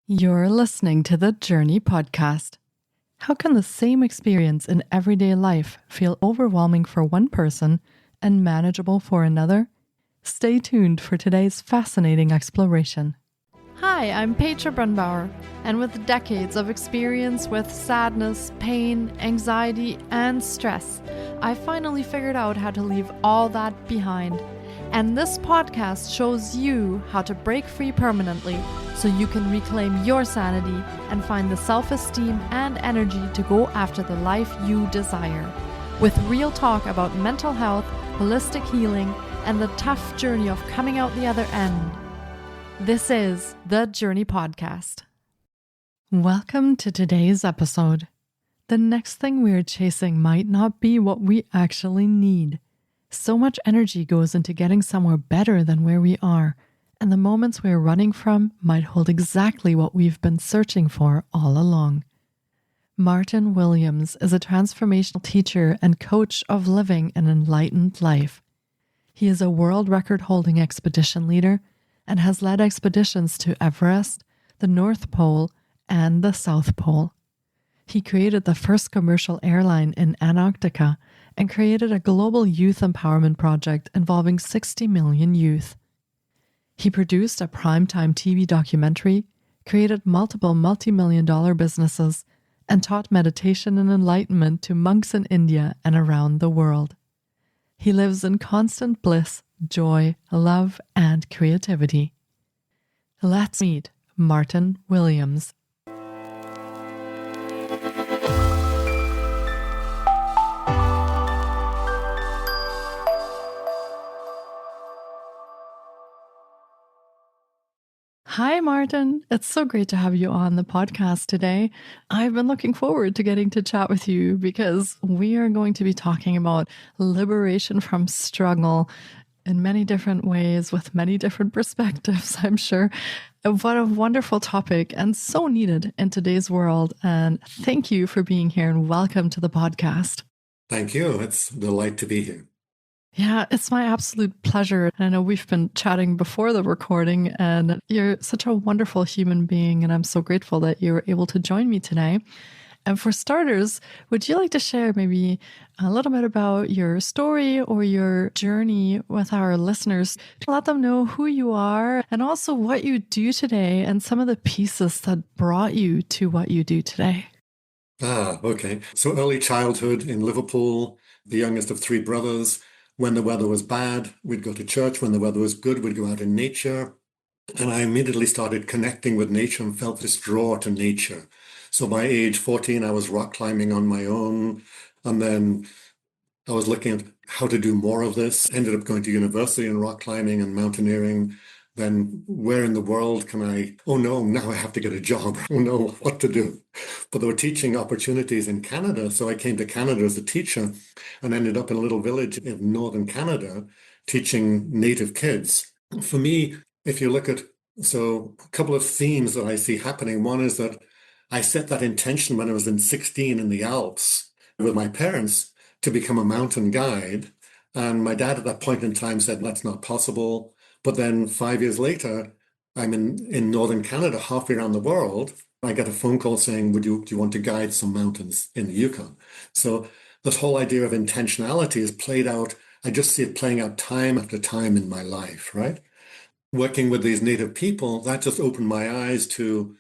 You're listening to the Jōrni Podcast. How can the same experience in everyday life feel overwhelming for one person and manageable for another? Stay tuned for today's fascinating exploration. Hi, I'm Petra Brunbauer, and with decades of experience with sadness, pain, anxiety, and stress, I finally figured out how to leave all that behind. And this podcast shows you how to break free permanently so you can reclaim your sanity and find the self-esteem and energy to go after the life you desire. With real talk about mental health, holistic healing, and the tough journey of coming out the other end. This is the Jōrni Podcast. Welcome to today's episode. The next thing we're chasing might not be what we actually need. So much energy goes into getting somewhere better than where we are, and the moments we're running from might hold exactly what we've been searching for all along. Martyn Williams is a transformational teacher and coach of living an enlightened life. He is a world record-holding expedition leader and has led expeditions to Everest, the North Pole, and the South Pole. He created the first commercial airline in Antarctica and created a global youth empowerment project involving 60 million youth. He produced a primetime TV documentary, created multiple multi-million-dollar businesses, and taught meditation and enlightenment to monks in India and around the world. He lives in constant bliss, joy, love, and creativity. Let's meet Martyn Williams. Hi, Martyn. It's so great to have you on the podcast today. I've been looking forward to getting to chat with you because we are going to be talking about liberation from struggle in many different ways with many different perspectives, I'm sure. What a wonderful topic and so needed in today's world. And thank you for being here and welcome to the podcast. Thank you. It's a delight to be here. Yeah, it's my absolute pleasure. I know we've been chatting before the recording and you're such a wonderful human being and I'm so grateful that you were able to join me today. And for starters, would you like to share maybe a little bit about your story or your journey with our listeners to let them know who you are and also what you do today and some of the pieces that brought you to what you do today? Okay. So early childhood in Liverpool, the youngest of three brothers. When the weather was bad, we'd go to church. When the weather was good, we'd go out in nature. And I immediately started connecting with nature and felt this draw to nature. So by age 14, I was rock climbing on my own. And then I was looking at how to do more of this. Ended up going to university in rock climbing and mountaineering. Then where in the world can I, oh no, now I have to get a job. Oh no, what to do? But there were teaching opportunities in Canada. So I came to Canada as a teacher and ended up in a little village in northern Canada teaching native kids. For me, if you look at, so a couple of themes that I see happening. One is that I set that intention when I was in 16 in the Alps with my parents to become a mountain guide. And my dad at that point in time said, that's not possible. But then 5 years later, I'm in northern Canada, halfway around the world. I get a phone call saying, do you want to guide some mountains in the Yukon? So this whole idea of intentionality is played out. I just see it playing out time after time in my life, right? Working with these native people, that just opened my eyes to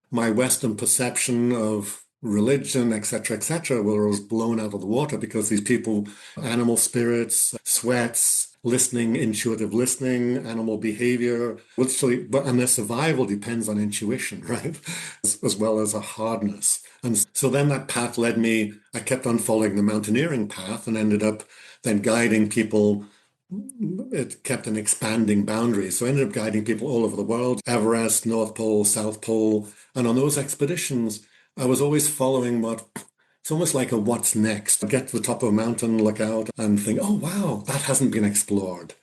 my Western perception of religion, etc., where I was blown out of the water because these people, animal spirits, sweats, listening, intuitive listening, animal behavior, and their survival depends on intuition, right? As well as a hardness. And so then that path led me, I kept on following the mountaineering path and ended up then guiding people. It kept an expanding boundary. So I ended up guiding people all over the world, Everest, North Pole, South Pole. And on those expeditions, I was always following it's almost like a what's next. I get to the top of a mountain, look out and think, oh, wow, that hasn't been explored.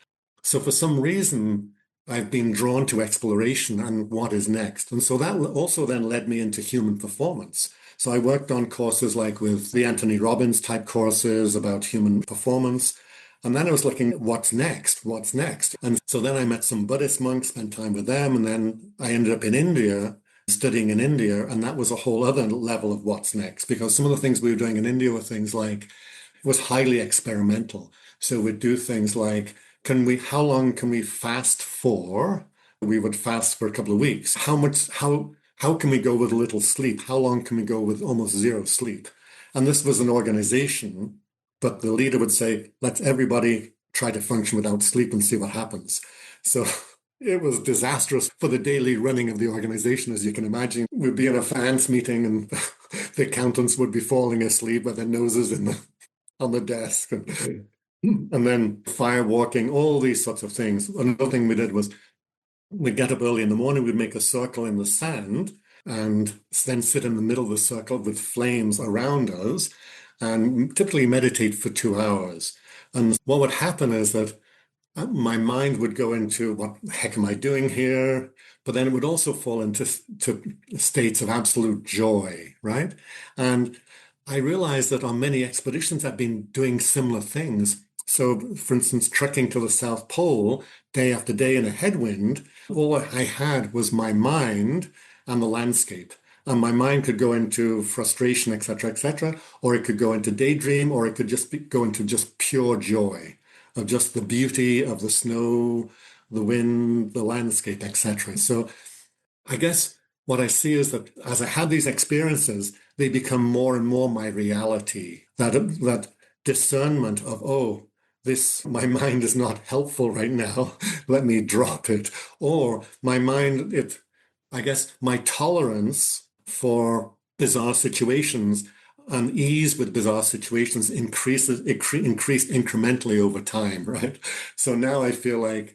So for some reason, I've been drawn to exploration and what is next. And so that also then led me into human performance. So I worked on courses like with the Anthony Robbins type courses about human performance. And then I was looking at what's next. And so then I met some Buddhist monks, spent time with them. And then I ended up in India studying in India, and that was a whole other level of what's next, because some of the things we were doing in India were things like, it was highly experimental. So we'd do things like, how long can we fast for? We would fast for a couple of weeks. How can we go with little sleep? How long can we go with almost zero sleep? And this was an organization, but the leader would say, let's everybody try to function without sleep and see what happens. So it was disastrous for the daily running of the organization, as you can imagine. We'd be in a finance meeting and the accountants would be falling asleep with their noses on the desk. And then fire walking, all these sorts of things. Another thing we did was we'd get up early in the morning, we'd make a circle in the sand and then sit in the middle of the circle with flames around us and typically meditate for 2 hours. And what would happen is that my mind would go into, what the heck am I doing here? But then it would also fall into states of absolute joy, right? And I realized that on many expeditions, I've been doing similar things. So, for instance, trekking to the South Pole day after day in a headwind, all I had was my mind and the landscape. And my mind could go into frustration, etc., or it could go into daydream, or it could go into just pure joy of just the beauty of the snow, the wind, the landscape, etc. So I guess what I see is that as I had these experiences, they become more and more my reality. That discernment of, oh, my mind is not helpful right now. Let me drop it. Or my mind, I guess my tolerance for bizarre situations and ease with bizarre situations increased incrementally over time, right? So now I feel like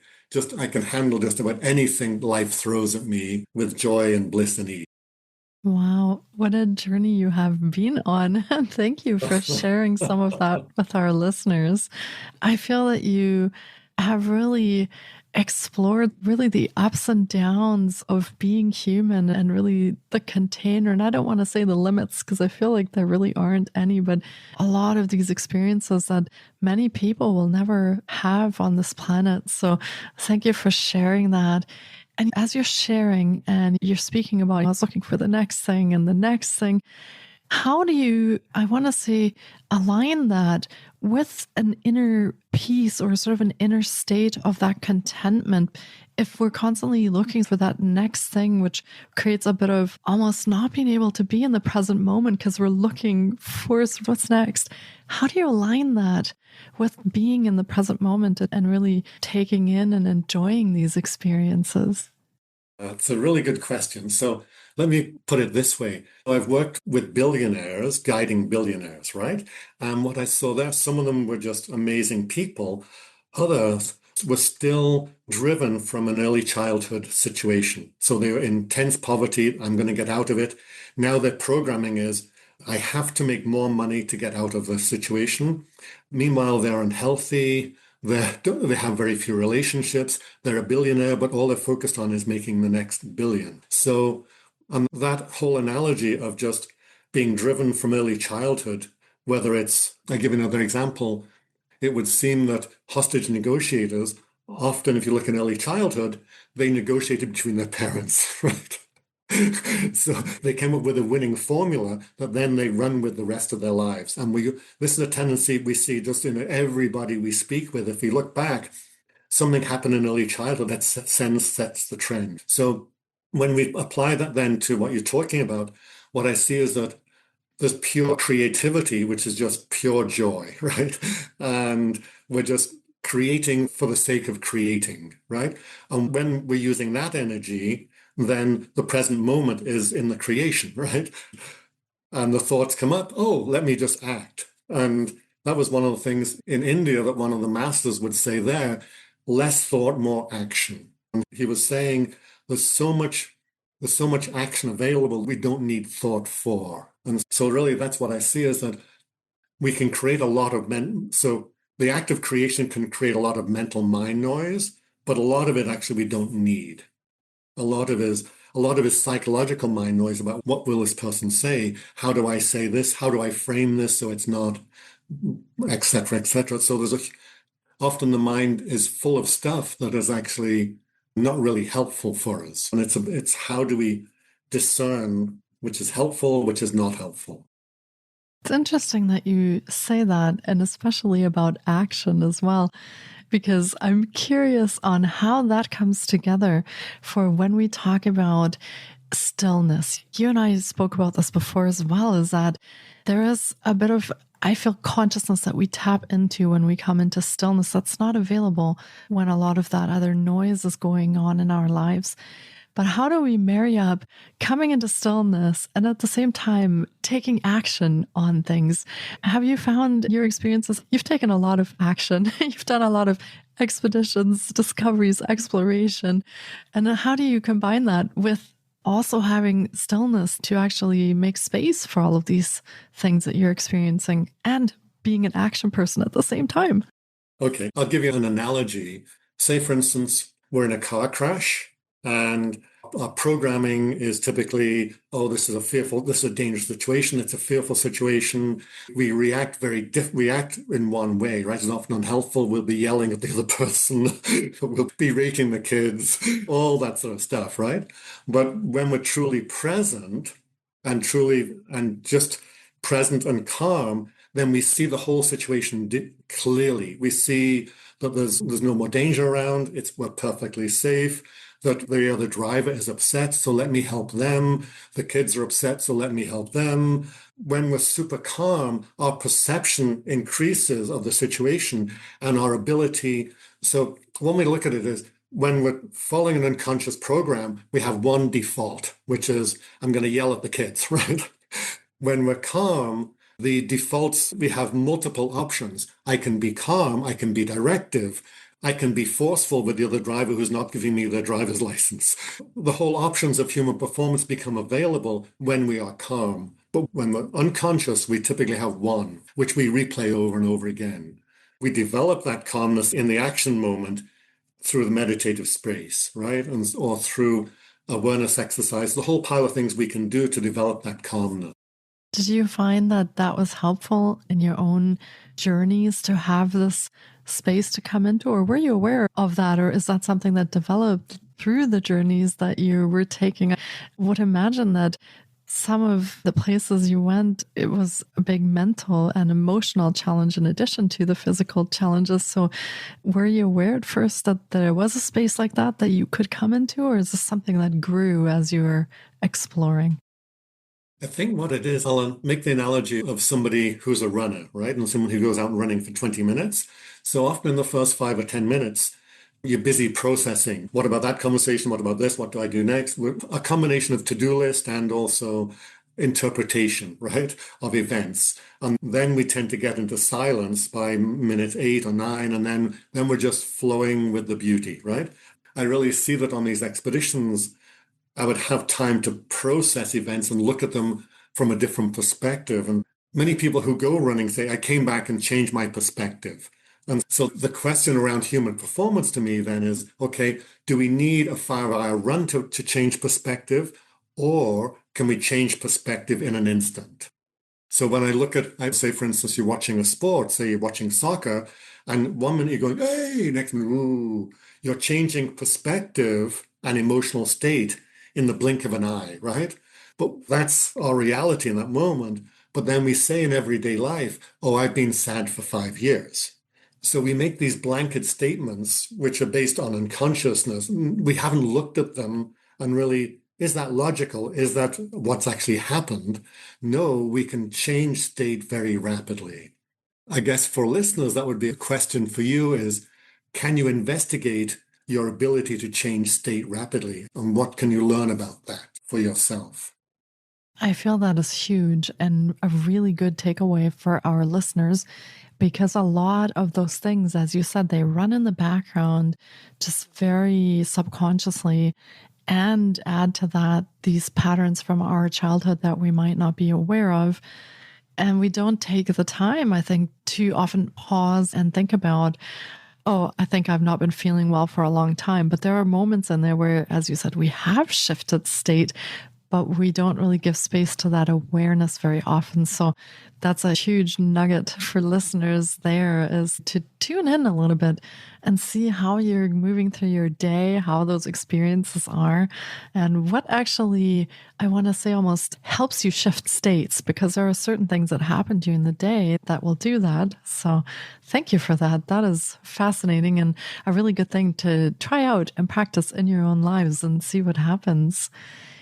I can handle just about anything life throws at me with joy and bliss and ease. Wow, what a journey you have been on. Thank you for sharing some of that with our listeners. I feel that you have really explored really the ups and downs of being human and really the container. And I don't want to say the limits because I feel like there really aren't any, but a lot of these experiences that many people will never have on this planet. So thank you for sharing that. And as you're sharing and you're speaking about, I was looking for the next thing and the next thing, how do you, I want to say, align that with an inner peace or sort of an inner state of that contentment if we're constantly looking for that next thing, which creates a bit of almost not being able to be in the present moment because we're looking for what's next? How do you align that with being in the present moment and really taking in and enjoying these experiences? That's a really good question. So let me put it this way. I've worked with billionaires, guiding billionaires, right? And what I saw there, some of them were just amazing people. Others were still driven from an early childhood situation. So they were in intense poverty. I'm going to get out of it. Now their programming is, I have to make more money to get out of the situation. Meanwhile, they're unhealthy. They have very few relationships. They're a billionaire, but all they're focused on is making the next billion. So that whole analogy of just being driven from early childhood, whether it's, I give another example, it would seem that hostage negotiators, often if you look in early childhood, they negotiated between their parents, right? So they came up with a winning formula that then they run with the rest of their lives. And this is a tendency we see just in everybody we speak with. If we look back, something happened in early childhood that sets the trend. So when we apply that then to what you're talking about, what I see is that there's pure creativity, which is just pure joy, right? And we're just creating for the sake of creating, right? And when we're using that energy, then the present moment is in the creation, right? And the thoughts come up, oh, let me just act. And that was one of the things in India that one of the masters would say there, less thought, more action. And he was saying there's so much action available we don't need thought for. And so really that's what I see is that we can create a lot of so the act of creation can create a lot of mental mind noise, but a lot of it actually we don't need. A lot of it is psychological mind noise about what will this person say? How do I say this? How do I frame this so it's not, etc., etc. So often the mind is full of stuff that is actually not really helpful for us. And it's how do we discern which is helpful, which is not helpful. It's interesting that you say that, and especially about action as well, because I'm curious on how that comes together for when we talk about stillness. You and I spoke about this before as well, is that there is a bit of, I feel, consciousness that we tap into when we come into stillness that's not available when a lot of that other noise is going on in our lives. But how do we marry up coming into stillness and at the same time taking action on things? Have you found your experiences? You've taken a lot of action. You've done a lot of expeditions, discoveries, exploration. And how do you combine that with also having stillness to actually make space for all of these things that you're experiencing and being an action person at the same time? Okay, I'll give you an analogy. Say, for instance, we're in a car crash and our programming is typically, oh, this is a dangerous situation. It's a fearful situation. We react react in one way, right? It's often unhelpful. We'll be yelling at the other person. We'll be berating the kids, all that sort of stuff, right? But when we're truly present and just present and calm, then we see the whole situation clearly. We see that there's no more danger around. We're perfectly safe. That the other driver is upset, so let me help them. The kids are upset, so let me help them. When we're super calm, our perception increases of the situation and our ability. So one way to look at it is when we're following an unconscious program, we have one default, which is I'm going to yell at the kids, right? When we're calm, the defaults, we have multiple options. I can be calm, I can be directive, I can be forceful with the other driver who's not giving me their driver's license. The whole options of human performance become available when we are calm. But when we're unconscious, we typically have one, which we replay over and over again. We develop that calmness in the action moment through the meditative space, right? Or through awareness exercise, the whole pile of things we can do to develop that calmness. Did you find that that was helpful in your own journeys to have this space to come into, or were you aware of that, or is that something that developed through the journeys that you were taking? I would imagine that some of the places you went, it was a big mental and emotional challenge in addition to the physical challenges. So were you aware at first that there was a space like that you could come into, or is this something that grew as you were exploring? I think what it is, I'll make the analogy of somebody who's a runner, right? And someone who goes out running for 20 minutes. So often in the first 5 or 10 minutes, you're busy processing. What about that conversation? What about this? What do I do next? A combination of to-do list and also interpretation, right, of events. And then we tend to get into silence by minute 8 or 9, and then we're just flowing with the beauty, right? I really see that on these expeditions. I would have time to process events and look at them from a different perspective. And many people who go running say, I came back and changed my perspective. And so the question around human performance to me then is, okay, do we need a 5-hour run to change perspective, or can we change perspective in an instant? So when I look at, I'd say, for instance, you're watching a sport, say you're watching soccer, and one minute you're going, hey, next minute, ooh, you're changing perspective and emotional state in the blink of an eye, right? But that's our reality in that moment. But then we say in everyday life, oh, I've been sad for 5 years. So we make these blanket statements, which are based on unconsciousness. We haven't looked at them and really, is that logical? Is that what's actually happened? No, we can change state very rapidly. I guess for listeners, that would be a question for you is, can you investigate your ability to change state rapidly? And what can you learn about that for yourself? I feel that is huge and a really good takeaway for our listeners, because a lot of those things, as you said, they run in the background just very subconsciously, and add to that these patterns from our childhood that we might not be aware of. And we don't take the time, I think, to often pause and think about, oh, I think I've not been feeling well for a long time. But there are moments in there where, as you said, we have shifted state, but we don't really give space to that awareness very often. So that's a huge nugget for listeners there, is to tune in a little bit and see how you're moving through your day, how those experiences are, and what actually, I want to say, almost helps you shift states, because there are certain things that happen during the day that will do that. So thank you for that. That is fascinating and a really good thing to try out and practice in your own lives and see what happens.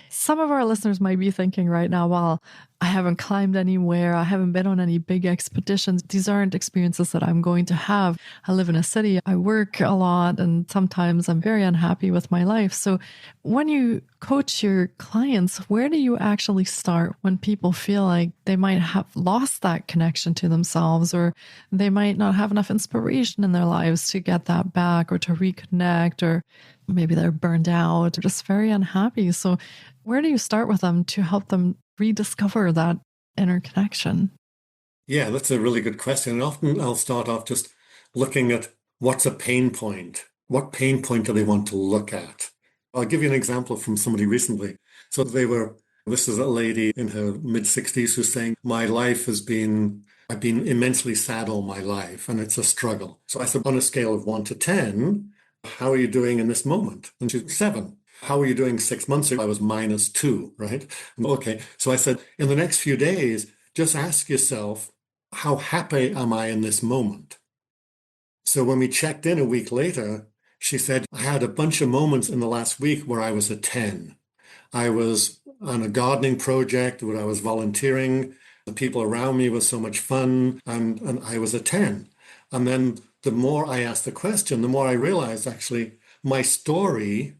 Some of our listeners might be thinking right now, well, I haven't climbed anywhere. I haven't been on any big expeditions. These aren't experiences that I'm going to have. I live in a city. I work a lot, and sometimes I'm very unhappy with my life. So when you coach your clients, where do you actually start when people feel like they might have lost that connection to themselves, or they might not have enough inspiration in their lives to get that back or to reconnect, or maybe they're burned out or just very unhappy? So where do you start with them to help them rediscover that inner connection? Yeah, that's a really good question. And often I'll start off just looking at what's a pain point. What pain point do they want to look at? I'll give you an example from somebody recently. So this is a lady in her mid-60s who's saying, I've been immensely sad all my life and it's a struggle. So I said, on a scale of 1 to 10, how are you doing in this moment? And she's 7. How are you doing 6 months ago? I was -2, right? Okay. So I said, in the next few days, just ask yourself, how happy am I in this moment? So when we checked in a week later, she said, I had a bunch of moments in the last week where I was a 10. I was on a gardening project where I was volunteering. The people around me was so much fun, and I was a 10. And then the more I asked the question, the more I realized actually my story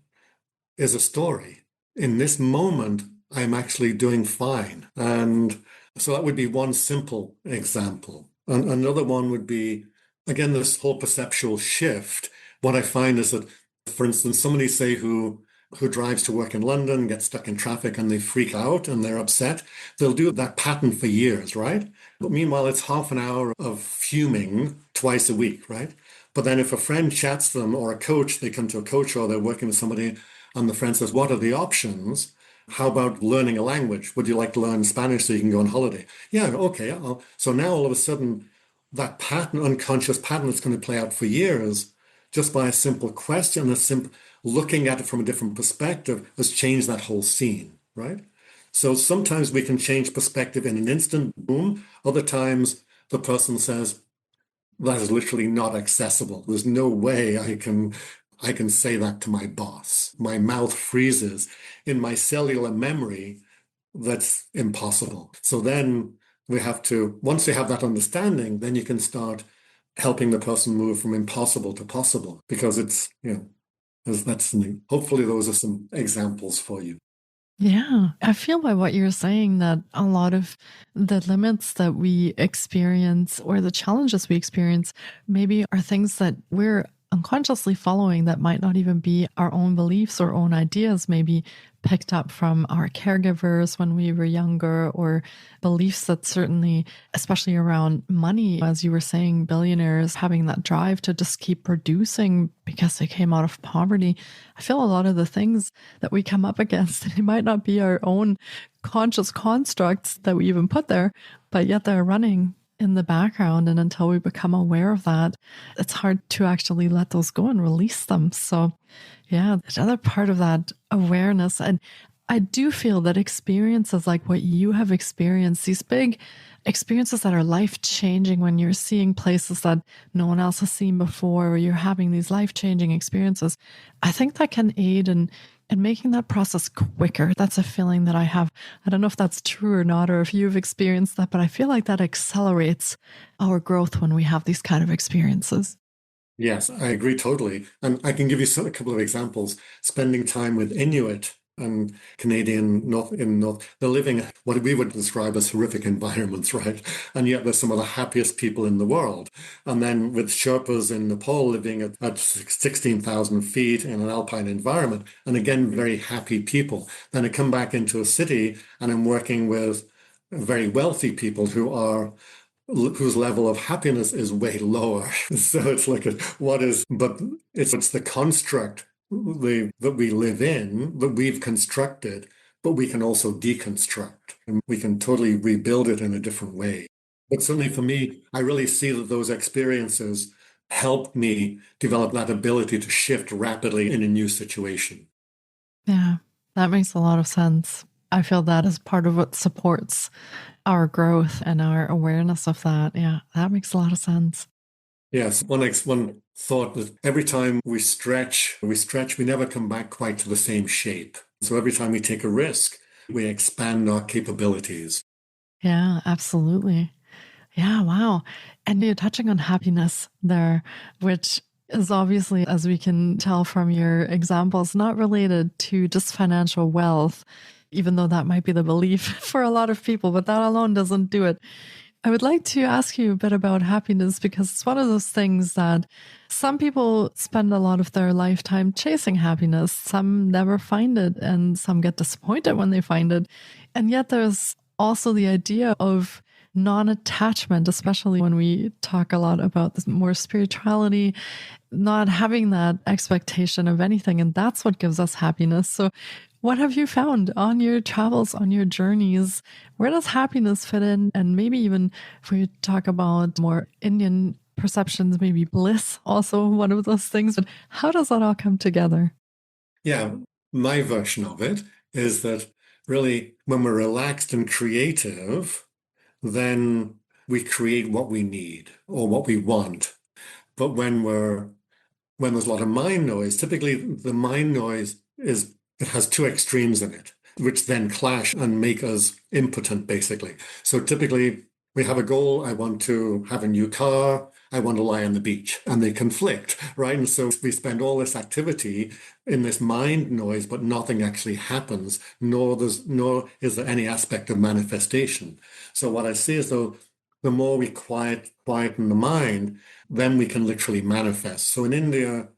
is a story. In this moment, I'm actually doing fine. And so that would be one simple example. And another one would be, again, this whole perceptual shift. What I find is that, for instance, somebody say who drives to work in London, gets stuck in traffic and they freak out and they're upset, they'll do that pattern for years, right? But meanwhile, it's half an hour of fuming twice a week, right? But then if a friend chats them, or a coach, they come to a coach or they're working with somebody, and the friend says, what are the options? How about learning a language? Would you like to learn Spanish so you can go on holiday? Yeah, okay. So now all of a sudden, that pattern, unconscious pattern that's going to play out for years, just by a simple question, looking at it from a different perspective, has changed that whole scene, right? So sometimes we can change perspective in an instant, boom. Other times the person says, that is literally not accessible. There's no way I can say that to my boss. My mouth freezes. In my cellular memory, that's impossible. So then once you have that understanding, then you can start helping the person move from impossible to possible, because hopefully those are some examples for you. Yeah, I feel by what you're saying that a lot of the limits that we experience or the challenges we experience maybe are things that we're unconsciously following that might not even be our own beliefs or own ideas, maybe picked up from our caregivers when we were younger, or beliefs that certainly, especially around money, as you were saying, billionaires having that drive to just keep producing because they came out of poverty. I feel a lot of the things that we come up against, they might not be our own conscious constructs that we even put there, but yet they're running in the background. And until we become aware of that, it's hard to actually let those go and release them. So yeah, another part of that awareness. And I do feel that experiences like what you have experienced, these big experiences that are life-changing, when you're seeing places that no one else has seen before, or you're having these life-changing experiences, I think that can aid in making that process quicker. That's a feeling that I have. I don't know if that's true or not, or if you've experienced that, but I feel like that accelerates our growth when we have these kind of experiences. Yes, I agree totally. And I can give you a couple of examples. Spending time with Inuit and Canadian North, they're living what we would describe as horrific environments, right? And yet they're some of the happiest people in the world. And then with Sherpas in Nepal living at 16,000 feet in an alpine environment, and again, very happy people. Then I come back into a city and I'm working with very wealthy people whose level of happiness is way lower. So it's like it's the construct that we live in, that we've constructed but we can also deconstruct and we can totally rebuild it in a different way. But certainly for me, I really see that those experiences helped me develop that ability to shift rapidly in a new situation. Yeah, that makes a lot of sense. I feel that is part of what supports our growth and our awareness of that. Yeah, that makes a lot of sense. Yes, one thought that every time we stretch, we never come back quite to the same shape. So every time we take a risk, we expand our capabilities. Yeah, absolutely. Yeah, wow. And you're touching on happiness there, which is obviously, as we can tell from your examples, not related to just financial wealth, even though that might be the belief for a lot of people, but that alone doesn't do it. I would like to ask you a bit about happiness because it's one of those things that some people spend a lot of their lifetime chasing happiness. Some never find it, and some get disappointed when they find it. And yet there's also the idea of non-attachment, especially when we talk a lot about this more spirituality, not having that expectation of anything. And that's what gives us happiness. So what have you found on your travels, on your journeys? Where does happiness fit in? And maybe even if we talk about more Indian perceptions, maybe bliss, also one of those things. But how does that all come together? Yeah, my version of it is that really when we're relaxed and creative, then we create what we need or what we want. But when there's a lot of mind noise, typically the mind noise it has two extremes in it, which then clash and make us impotent, basically. So typically we have a goal. I want to have a new car. I want to lie on the beach, and they conflict, right? And so we spend all this activity in this mind noise, but nothing actually happens, nor is there any aspect of manifestation. So what I see is though, the more we quieten the mind, then we can literally manifest. So in India,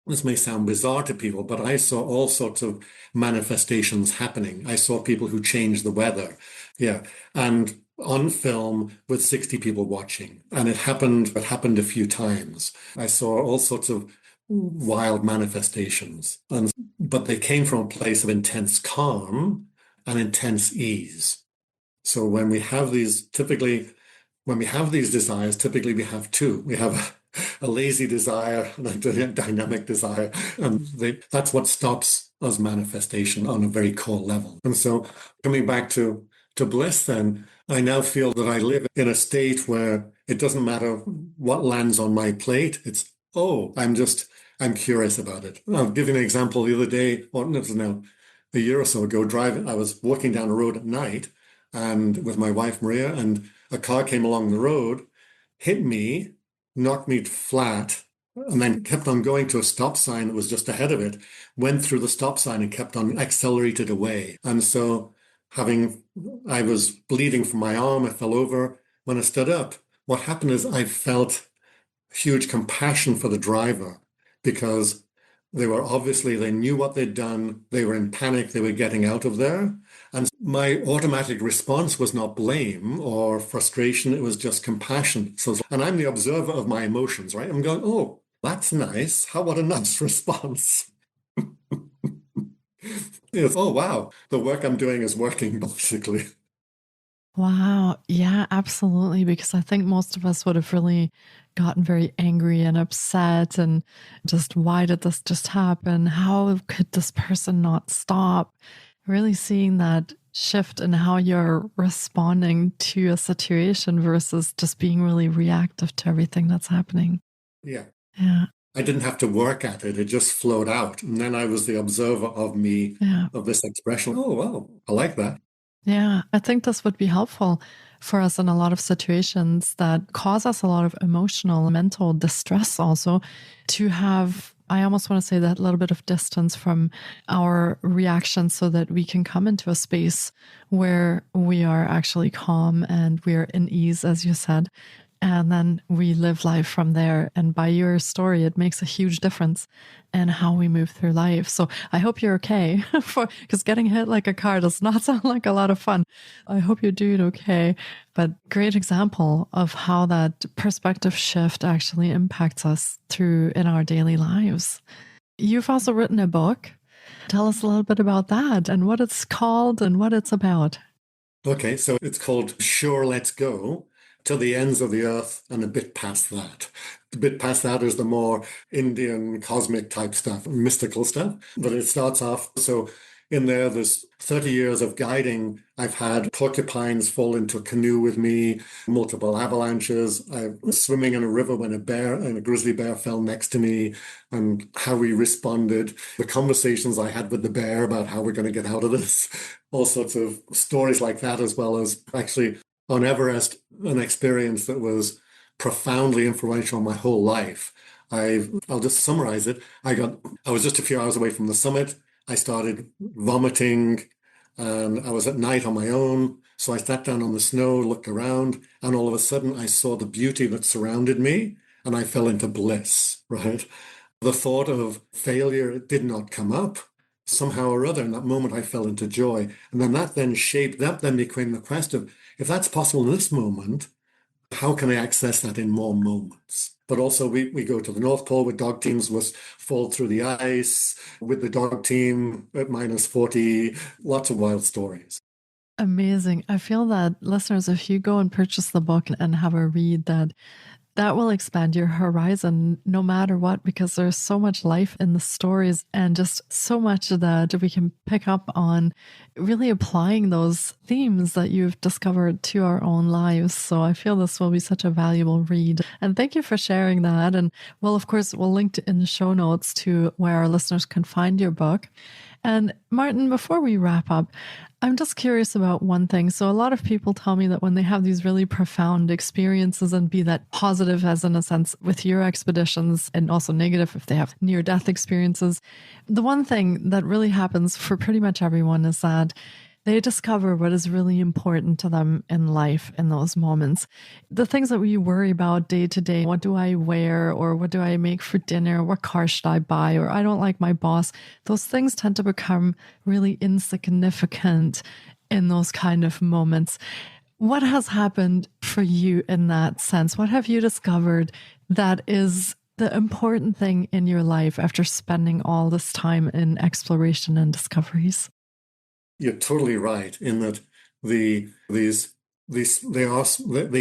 this may sound bizarre to people, but I saw all sorts of manifestations happening. I saw people who changed the weather. Yeah. And on film with 60 people watching. And it happened a few times. I saw all sorts of wild manifestations. But they came from a place of intense calm and intense ease. So when we have these desires, typically we have two. We have a lazy desire and a dynamic desire. And that's what stops us manifestation on a very core level. And so coming back to bliss, then I now feel that I live in a state where it doesn't matter what lands on my plate. It's, I'm curious about it. I'll give you an example. The other day, or it was now a year or so ago, I was walking down a road at night and with my wife, Maria, and a car came along the road, hit me, knocked me flat, and then kept on going to a stop sign that was just ahead of it, went through the stop sign and kept on accelerated away. And so I was bleeding from my arm, I fell over. When I stood up, what happened is I felt huge compassion for the driver because they knew what they'd done. They were in panic. They were getting out of there. And my automatic response was not blame or frustration. It was just compassion. And I'm the observer of my emotions, right? I'm going, oh, that's nice. What a nice response. Yes. Oh, wow. The work I'm doing is working, basically. Wow. Yeah, absolutely. Because I think most of us would have really gotten very angry and upset and just, why did this just happen? How could this person not stop? Really seeing that shift in how you're responding to a situation versus just being really reactive to everything that's happening. Yeah. Yeah. I didn't have to work at it. It just flowed out. And then I was the observer of me, of this expression. Oh, wow. I like that. Yeah, I think this would be helpful for us in a lot of situations that cause us a lot of emotional, mental distress also to have, I almost want to say, that little bit of distance from our reactions so that we can come into a space where we are actually calm and we're in ease, as you said. And then we live life from there. And by your story, it makes a huge difference in how we move through life. So I hope you're okay because getting hit like a car does not sound like a lot of fun. I hope you're doing okay. But great example of how that perspective shift actually impacts us in our daily lives. You've also written a book Tell us a little bit about that and what it's called and what it's about. Okay, so it's called Sure Let's Go to the Ends of the Earth and a bit past that. A bit past that is the more Indian cosmic type stuff, mystical stuff. But it starts off, so in there's 30 years of guiding. I've had porcupines fall into a canoe with me, multiple avalanches. I was swimming in a river when a grizzly bear fell next to me, and how we responded. The conversations I had with the bear about how we're going to get out of this. All sorts of stories like that, as well as actually on Everest, an experience that was profoundly influential on my whole life. I'll just summarize it. I was just a few hours away from the summit. I started vomiting, and I was at night on my own. So I sat down on the snow, looked around, and all of a sudden I saw the beauty that surrounded me, and I fell into bliss, right? The thought of failure did not come up. Somehow or other, in that moment, I fell into joy. And then that then became the quest of, if that's possible in this moment, how can I access that in more moments? But also we go to the North Pole with dog teams, was fall through the ice with the dog team at minus 40, lots of wild stories. Amazing. I feel that listeners, if you go and purchase the book and have a read, that will expand your horizon no matter what, because there's so much life in the stories and just so much that we can pick up on, really applying those themes that you've discovered to our own lives. So I feel this will be such a valuable read. And thank you for sharing that. And well, of course, we'll link in the show notes to where our listeners can find your book. And Martyn, before we wrap up, I'm just curious about one thing. So a lot of people tell me that when they have these really profound experiences, and be that positive as in a sense with your expeditions, and also negative if they have near-death experiences, the one thing that really happens for pretty much everyone is that they discover what is really important to them in life in those moments. The things that we worry about day to day, what do I wear, or what do I make for dinner, what car should I buy, or I don't like my boss, those things tend to become really insignificant in those kind of moments. What has happened for you in that sense? What have you discovered that is the important thing in your life after spending all this time in exploration and discoveries? You're totally right in that they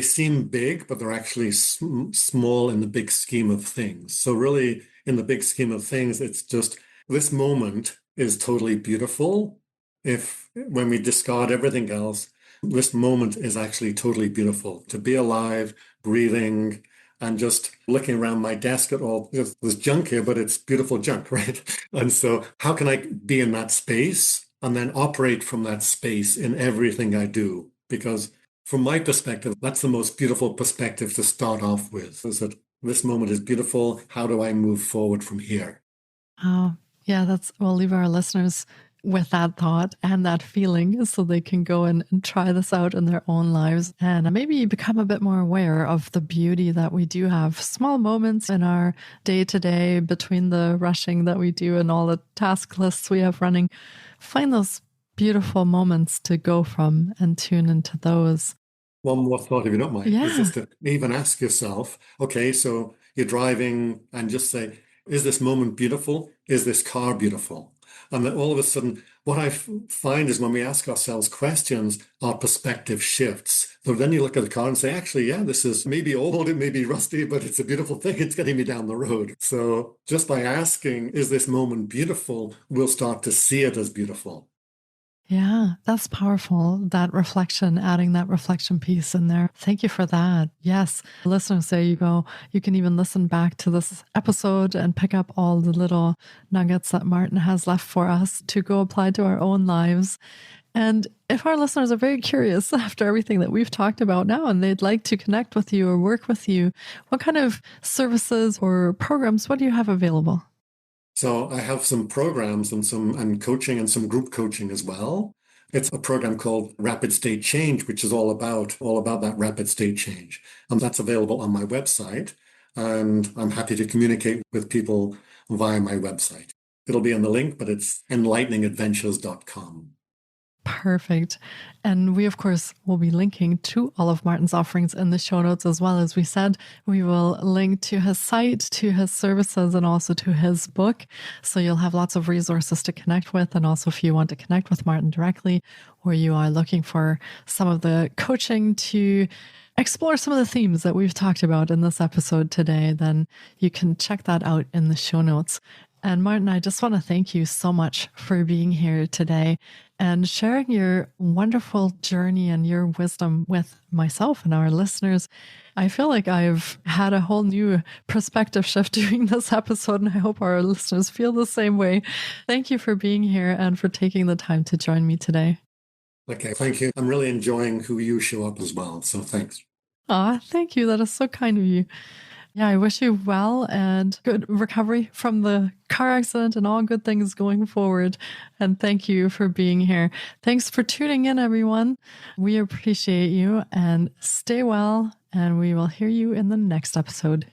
seem big, but they're actually small in the big scheme of things. So really, in the big scheme of things, it's just this moment is totally beautiful. If when we discard everything else, this moment is actually totally beautiful. To be alive, breathing, and just looking around my desk at all, there's junk here, but it's beautiful junk, right? And so how can I be in that space and then operate from that space in everything I do? Because from my perspective, that's the most beautiful perspective to start off with, is that this moment is beautiful. How do I move forward from here? Oh, yeah, we'll leave our listeners with that thought and that feeling so they can go and try this out in their own lives and maybe become a bit more aware of the beauty that we do have. Small moments in our day to day between the rushing that we do and all the task lists we have running. Find those beautiful moments to go from and tune into those. One more thought, if you don't mind, Yeah. is just to even ask yourself, okay, so you're driving and just say, is this moment beautiful? Is this car beautiful? And then all of a sudden, what I find is when we ask ourselves questions, our perspective shifts. So then you look at the car and say, actually, yeah, this is maybe old, it may be rusty, but it's a beautiful thing. It's getting me down the road. So just by asking, is this moment beautiful? We'll start to see it as beautiful. Yeah, that's powerful. That reflection, adding that reflection piece in there. Thank you for that. Yes. Listeners, there you go. You can even listen back to this episode and pick up all the little nuggets that Martyn has left for us to go apply to our own lives. And if our listeners are very curious after everything that we've talked about now and they'd like to connect with you or work with you, what kind of services or programs, what do you have available? So I have some programs and coaching and some group coaching as well. It's a program called Rapid State Change, which is all about that rapid state change. And that's available on my website. And I'm happy to communicate with people via my website. It'll be in the link, but it's enlighteningadventures.com. Perfect. And we, of course, will be linking to all of Martyn's offerings in the show notes as well. As we said, we will link to his site, to his services, and also to his book. So you'll have lots of resources to connect with. And also if you want to connect with Martyn directly, or you are looking for some of the coaching to explore some of the themes that we've talked about in this episode today, then you can check that out in the show notes. And Martyn, I just want to thank you so much for being here today and sharing your wonderful journey and your wisdom with myself and our listeners. I feel like I've had a whole new perspective shift doing this episode, and I hope our listeners feel the same way. Thank you for being here and for taking the time to join me today. Okay, thank you. I'm really enjoying who you show up as well, so thanks. Thank you. That is so kind of you. Yeah, I wish you well and good recovery from the car accident and all good things going forward. And thank you for being here. Thanks for tuning in, everyone. We appreciate you, and stay well, and we will hear you in the next episode.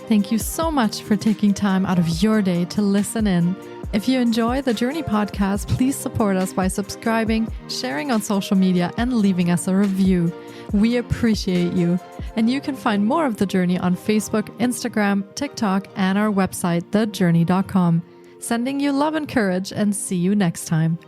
Thank you so much for taking time out of your day to listen in. If you enjoy the Jōrni Podcast, please support us by subscribing, sharing on social media, and leaving us a review. We appreciate you. And you can find more of The Jōrni on Facebook, Instagram, TikTok, and our website, thejōrni.com. Sending you love and courage, and see you next time.